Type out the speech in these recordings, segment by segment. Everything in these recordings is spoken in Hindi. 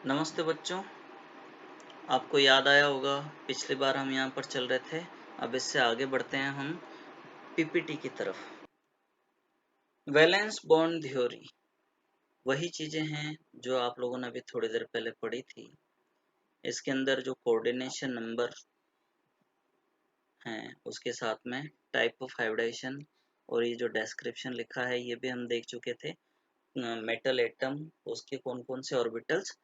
नमस्ते बच्चों। आपको याद आया होगा पिछली बार हम यहाँ पर चल रहे थे। अब इससे आगे बढ़ते हैं हम पीपीटी की तरफ। वैलेंस बॉन्ड थ्योरी वही चीजें हैं जो आप लोगों ने अभी थोड़ी देर पहले पढ़ी थी। इसके अंदर जो कोऑर्डिनेशन नंबर हैं उसके साथ में टाइप ऑफ हाइब्रिडाइजेशन और ये जो डिस्क्रिप्शन लिखा है ये भी हम देख चुके थे। मेटल एटम उसके कौन कौन से ऑर्बिटल्स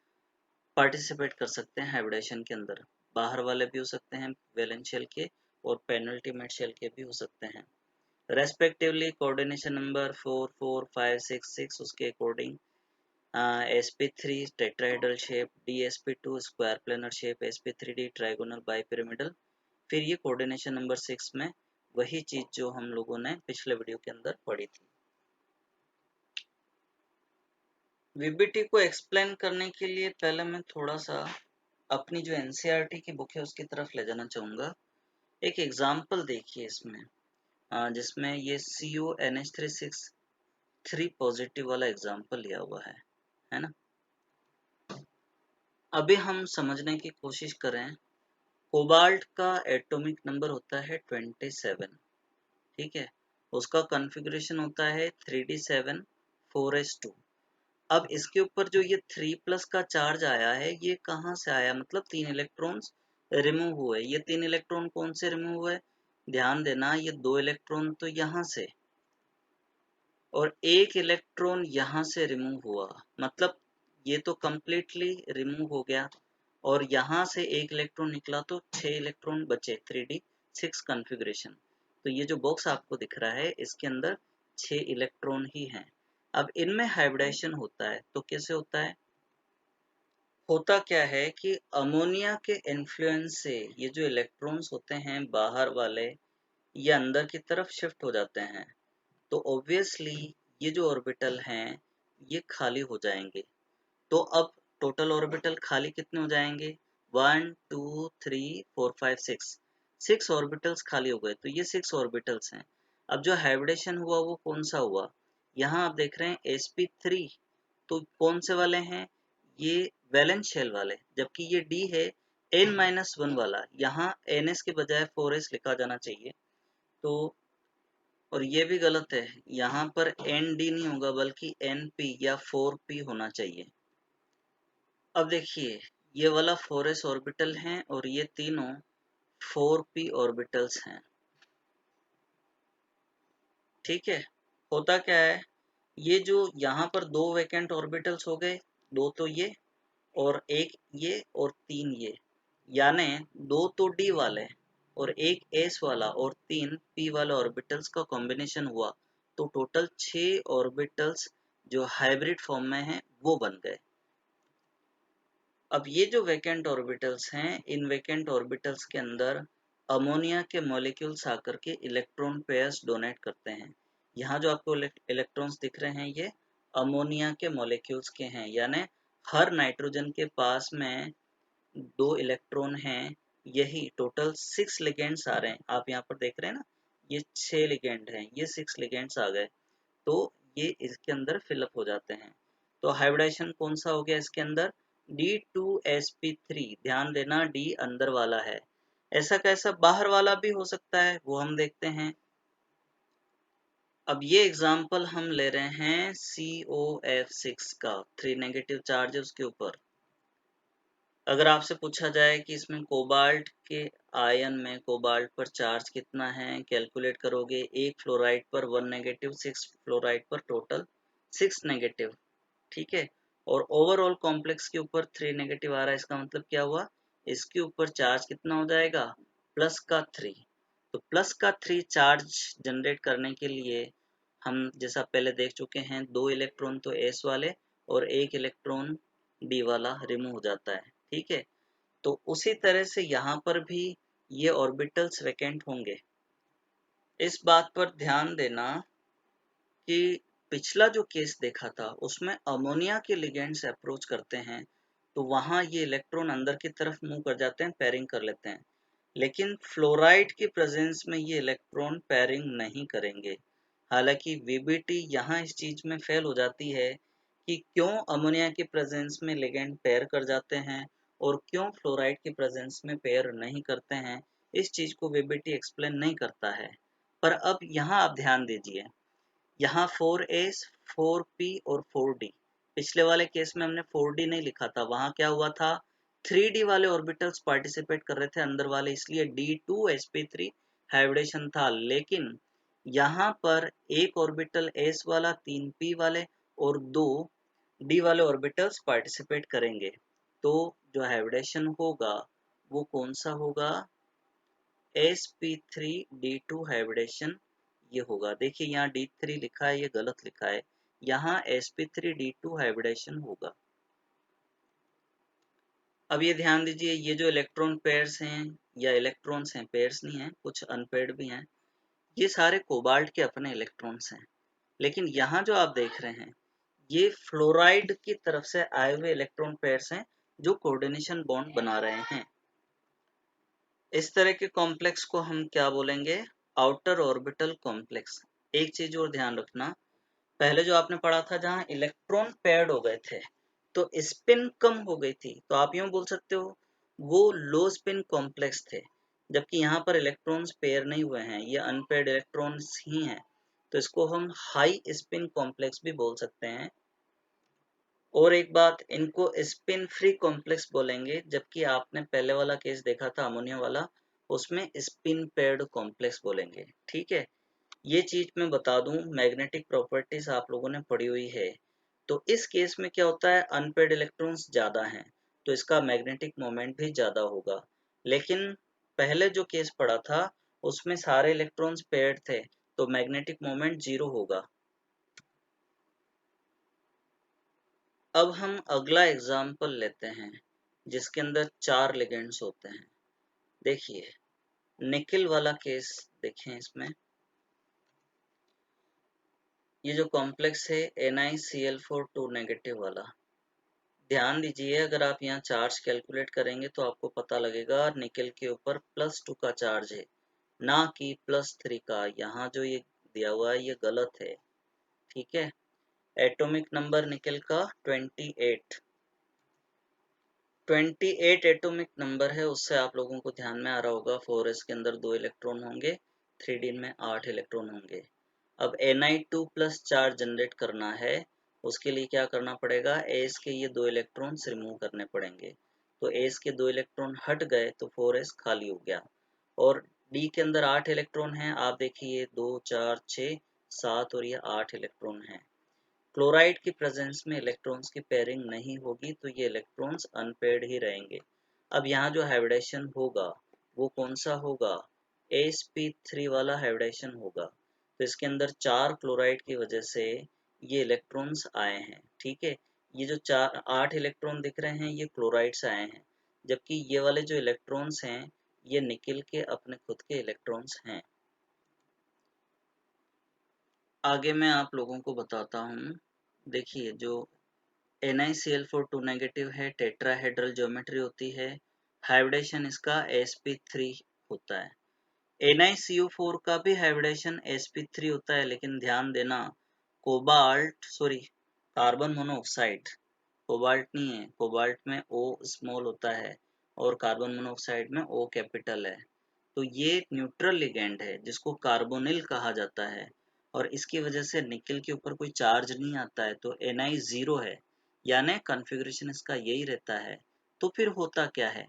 पार्टिसिपेट कर सकते हैं हाइब्रिडेशन के अंदर। बाहर वाले भी हो सकते हैं वैलेंस शेल के और पेनल्टीमेट शेल के भी हो सकते हैं। रेस्पेक्टिवली कोऑर्डिनेशन नंबर 4 4 5 6 6 उसके according sp3 tetrahedral shape, dsp2 square planar shape, sp3d trigonal bipyramidal. फिर ये कोऑर्डिनेशन नंबर 6 में वही चीज जो हम लोगों ने पिछले वीडियो के अंदर पढ़ी थी। वीबीटी को एक्सप्लेन करने के लिए पहले मैं थोड़ा सा अपनी जो एनसीईआरटी की बुक है उसकी तरफ ले जाना चाहूँगा। एक एग्जाम्पल देखिए इसमें, जिसमें ये CONH363 पॉजिटिव वाला एग्जाम्पल लिया हुआ है ना। अभी हम समझने की कोशिश करें। कोबाल्ट का एटॉमिक नंबर होता है 27, ठीक है। उसका कॉन्फ़िगरेशन होता है 3d7 4s2। अब इसके ऊपर जो ये 3+ का चार्ज आया है ये कहाँ से आया, मतलब 3 इलेक्ट्रॉन्स रिमूव हुए। ये 3 इलेक्ट्रॉन कौन से रिमूव हुए, ध्यान देना, ये 2 इलेक्ट्रॉन तो यहाँ से और 1 इलेक्ट्रॉन यहाँ से रिमूव हुआ, मतलब ये तो कंप्लीटली रिमूव हो गया। और यहाँ से 1 इलेक्ट्रॉन निकला तो 6 इलेक्ट्रॉन बचे 3d6 कॉन्फ़िगरेशन। तो ये जो बॉक्स आपको दिख रहा है इसके अंदर 6 इलेक्ट्रॉन ही हैं। अब इनमें हाइब्रिडाइजेशन होता है तो कैसे होता है, होता क्या है कि अमोनिया के इन्फ्लुएंस से ये जो इलेक्ट्रॉन्स होते हैं बाहर वाले ये अंदर की तरफ शिफ्ट हो जाते हैं। तो ऑब्वियसली ये जो ऑर्बिटल हैं ये खाली हो जाएंगे। तो अब टोटल ऑर्बिटल खाली कितने हो जाएंगे, 1 2 3 4 5 6, 6 ऑर्बिटल्स खाली हो गए। तो ये 6 ऑर्बिटल्स हैं। अब जो हाइब्रिडेशन हुआ वो कौन सा हुआ, यहाँ आप देख रहे हैं sp3, तो कौन से वाले हैं, ये वैलेंस शेल वाले, जबकि ये d है n-1 वाला। यहाँ ns के बजाय 4s लिखा जाना चाहिए। तो और ये भी गलत है, यहाँ पर nd नहीं होगा बल्कि np या 4p होना चाहिए। अब देखिए ये वाला 4s ऑर्बिटल हैं और ये तीनों 4p ऑर्बिटल्स हैं, ठीक है। होता क्या है, ये जो यहाँ पर 2 वैकेंट ऑर्बिटल्स हो गए, 2 तो ये और 1 ये और 3 ये, यानी 2 तो d वाले और 1 s वाला और 3 p वाले ऑर्बिटल्स का कॉम्बिनेशन हुआ। तो टोटल 6 ऑर्बिटल्स जो हाइब्रिड फॉर्म में हैं वो बन गए। अब ये जो वैकेंट ऑर्बिटल्स हैं इन वैकेंट ऑर्बिटल्स के अंदर अमोनिया के मॉलिक्यूल्स आकर के इलेक्ट्रॉन पेयर्स डोनेट करते हैं। यहाँ जो आपको इलेक्ट्रॉन्स दिख रहे हैं ये अमोनिया के मॉलिक्यूल्स के हैं, यानी हर नाइट्रोजन के पास में 2 इलेक्ट्रॉन हैं। यही टोटल 6 लिगेंड्स आ रहे हैं, आप यहाँ पर देख रहे हैं ना, ये 6 लिगेंड हैं, ये 6 लिगेंड्स आ गए। तो ये इसके अंदर फिलअप हो जाते हैं। तो हाइब्रिडाइजेशन कौन सा हो गया इसके अंदर, D2sp3। ध्यान देना D अंदर वाला है, ऐसा कैसा बाहर वाला भी हो सकता है वो हम देखते हैं। अब ये एग्जाम्पल हम ले रहे हैं COF6 का, 3 नेगेटिव चार्ज है उसके ऊपर। अगर आपसे पूछा जाए कि इसमें कोबाल्ट के आयन में कोबाल्ट पर चार्ज कितना है, कैलकुलेट करोगे, 1 फ्लोराइड पर 1 नेगेटिव, 6 फ्लोराइड पर टोटल 6 नेगेटिव, ठीक है। और ओवरऑल कॉम्प्लेक्स के ऊपर 3 नेगेटिव आ रहा है, इसका मतलब क्या हुआ, इसके ऊपर चार्ज कितना हो जाएगा, प्लस का 3। तो प्लस का 3 चार्ज जनरेट करने के लिए हम जैसा पहले देख चुके हैं 2 इलेक्ट्रॉन तो s वाले और 1 इलेक्ट्रॉन d वाला रिमूव हो जाता है, ठीक है। तो उसी तरह से यहाँ पर भी ये ऑर्बिटल्स वैकेंट होंगे। इस बात पर ध्यान देना कि पिछला जो केस देखा था उसमें अमोनिया के लिगेंड्स अप्रोच करते हैं तो वहाँ ये इलेक्ट्रॉन अंदर की तरफ मूव कर जाते हैं, पेयरिंग कर लेते हैं। लेकिन फ्लोराइड की प्रेजेंस में ये इलेक्ट्रॉन पेयरिंग नहीं करेंगे। हालांकि वीबीटी यहाँ इस चीज में फेल हो जाती है कि क्यों अमोनिया की प्रेजेंस में लिगेंड पेयर कर जाते हैं और क्यों फ्लोराइड की प्रेजेंस में पेयर नहीं करते हैं, इस चीज को वीबीटी एक्सप्लेन नहीं करता है। पर अब यहाँ आप ध्यान दीजिए, यहाँ 4s 4p और 4d, पिछले वाले केस में हमने 4d नहीं लिखा था, वहां क्या हुआ था 3d वाले ऑर्बिटल्स पार्टिसिपेट कर रहे थे अंदर वाले, इसलिए d2sp3 हाइब्रिडेशन था। लेकिन यहाँ पर एक ऑर्बिटल s वाला 3p वाले और 2 d वाले ऑर्बिटल्स पार्टिसिपेट करेंगे, तो जो हाइब्रिडेशन होगा वो कौन सा होगा, sp3d2 हाइब्रिडेशन ये होगा। देखिए यहाँ d3 लिखा है, ये गलत लिखा है, यहाँ sp3d2 हाइब्रिडेशन होगा। अब ये ध्यान दीजिए, ये जो इलेक्ट्रॉन पेयर्स हैं या इलेक्ट्रॉन्स हैं, पेयर्स नहीं हैं, कुछ अनपेयर्ड भी हैं, ये सारे कोबाल्ट के अपने इलेक्ट्रॉन्स हैं। लेकिन यहाँ जो आप देख रहे हैं ये फ्लोराइड की तरफ से आए हुए इलेक्ट्रॉन पेयर्स हैं जो कोऑर्डिनेशन बॉन्ड बना रहे हैं। इस तरह के कॉम्प्लेक्स को हम क्या बोलेंगे, आउटर ऑर्बिटल कॉम्प्लेक्स। एक चीज और ध्यान रखना, पहले जो आपने पढ़ा था जहां इलेक्ट्रॉन पेयर्ड हो गए थे तो स्पिन कम हो गई थी, तो आप यूं बोल सकते हो वो लो स्पिन कॉम्प्लेक्स थे, जबकि यहाँ पर इलेक्ट्रॉन्स पेयर नहीं हुए हैं, ये अनपेयर्ड इलेक्ट्रॉन्स ही हैं, तो इसको हम हाई स्पिन कॉम्प्लेक्स भी बोल सकते हैं। और एक बात, इनको स्पिन फ्री कॉम्प्लेक्स बोलेंगे, जबकि आपने पहले वाला केस देखा था अमोनिया वाला, उसमें स्पिन पेयर्ड कॉम्प्लेक्स बोलेंगे। ठीक है, ये चीज मैं बता दूं, मैग्नेटिक प्रॉपर्टीज आप लोगों ने पढ़ी हुई है, तो इस केस में क्या होता है अनपेयर्ड इलेक्ट्रॉन्स ज्यादा हैं तो इसका मैग्नेटिक मोमेंट भी ज्यादा होगा। लेकिन पहले जो केस पढ़ा था उसमें सारे इलेक्ट्रॉन्स पेयर्ड थे तो मैग्नेटिक मोमेंट जीरो होगा। अब हम अगला एग्जाम्पल लेते हैं जिसके अंदर 4 लिगेंड्स होते हैं। देखिए निकिल वाला केस देखें, इसमें ये जो कॉम्प्लेक्स है NiCl4 2 नेगेटिव वाला, ध्यान दीजिए अगर आप यहाँ चार्ज कैलकुलेट करेंगे तो आपको पता लगेगा निकिल के ऊपर +2 का चार्ज है ना कि +3 का। यहाँ जो ये दिया हुआ है ये गलत है। ठीक है, एटॉमिक नंबर निकिल का 28 एटॉमिक नंबर है, उससे आप लोगों को ध्यान में आ रहा होगा 4s के अंदर 2 इलेक्ट्रॉन होंगे, 3d में 8 इलेक्ट्रॉन होंगे। अब Ni2 प्लस चार्ज जनरेट करना है, उसके लिए क्या करना पड़ेगा, s के ये 2 इलेक्ट्रॉन्स रिमूव करने पड़ेंगे, तो s के 2 इलेक्ट्रॉन हट गए तो 4s खाली हो गया। और d के अंदर 8 इलेक्ट्रॉन हैं, आप देखिए 2 4 6 7 और ये 8 इलेक्ट्रॉन हैं। क्लोराइड की प्रेजेंस में इलेक्ट्रॉन्स की पेयरिंग नहीं होगी तो ये इलेक्ट्रॉन्स अनपेयर्ड ही रहेंगे। अब यहाँ जो हाइब्रिडेशन होगा वो कौन सा होगा, sp3 वाला हाइब्रिडेशन होगा। तो इसके अंदर 4 क्लोराइड की वजह से ये इलेक्ट्रॉन्स आए हैं। ठीक है, ये जो 8 इलेक्ट्रॉन दिख रहे हैं ये क्लोराइड से आए हैं, जबकि ये वाले जो इलेक्ट्रॉन्स हैं ये निकिल के अपने खुद के इलेक्ट्रॉन्स हैं। आगे मैं आप लोगों को बताता हूँ। देखिए जो NiCl4 2 नेगेटिव है, टेट्राहेड्रल ज्योमेट्री होती है, हाइब्रिडेशन इसका sp3 होता है। NiCO4 का भी हाइब्रिडेशन sp3 होता है, लेकिन ध्यान देना कार्बन मोनोऑक्साइड, कोबाल्ट नहीं है, कोबाल्ट में O स्मॉल होता है और कार्बन मोनोऑक्साइड में O कैपिटल है। तो ये न्यूट्रल लिगेंड है जिसको कार्बोनिल कहा जाता है और इसकी वजह से निकिल के ऊपर कोई चार्ज नहीं आता है, तो Ni 0 है, यानी कॉन्फ़िगरेशन इसका यही रहता है। तो फिर होता क्या है,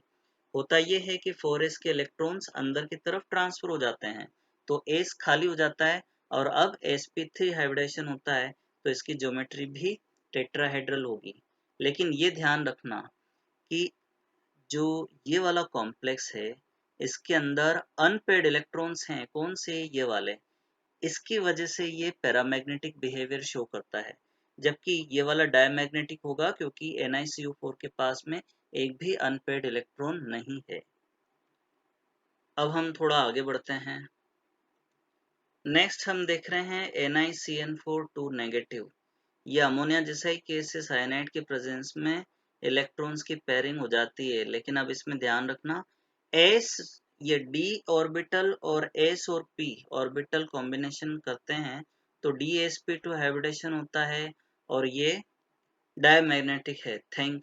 होता ये है कि 4s के इलेक्ट्रॉन्स अंदर की तरफ ट्रांसफर हो जाते हैं तो s खाली हो जाता है और अब sp3 हाइब्रिडेशन होता है, तो इसकी ज्योमेट्री भी टेट्राहेड्रल होगी। लेकिन ये ध्यान रखना कि जो ये वाला कॉम्प्लेक्स है इसके अंदर अनपेयर्ड इलेक्ट्रॉन्स हैं, कौन से, ये वाले, इसकी वजह से ये पैरामैग्नेटिक बिहेवियर शो करता है, जबकि ये वाला डायमैग्नेटिक होगा क्योंकि NiCO4 के पास में एक भी अनपेयर्ड इलेक्ट्रॉन नहीं है। अब हम थोड़ा आगे बढ़ते हैं। नेक्स्ट हम देख रहे हैं NiCN4 2 नेगेटिव। ये अमोनिया जैसा ही केस है, साइनाइड के प्रेजेंस में इलेक्ट्रॉन्स की पेयरिंग हो जाती है, लेकिन अब इसमें ध्यान रखना s, ये d ऑर्बिटल और s और p ऑर्बिटल कॉम्बिनेशन करते हैं तो dsp2 हाइब्रिडेशन होता है और ये डायमैग्नेटिक है। थैंक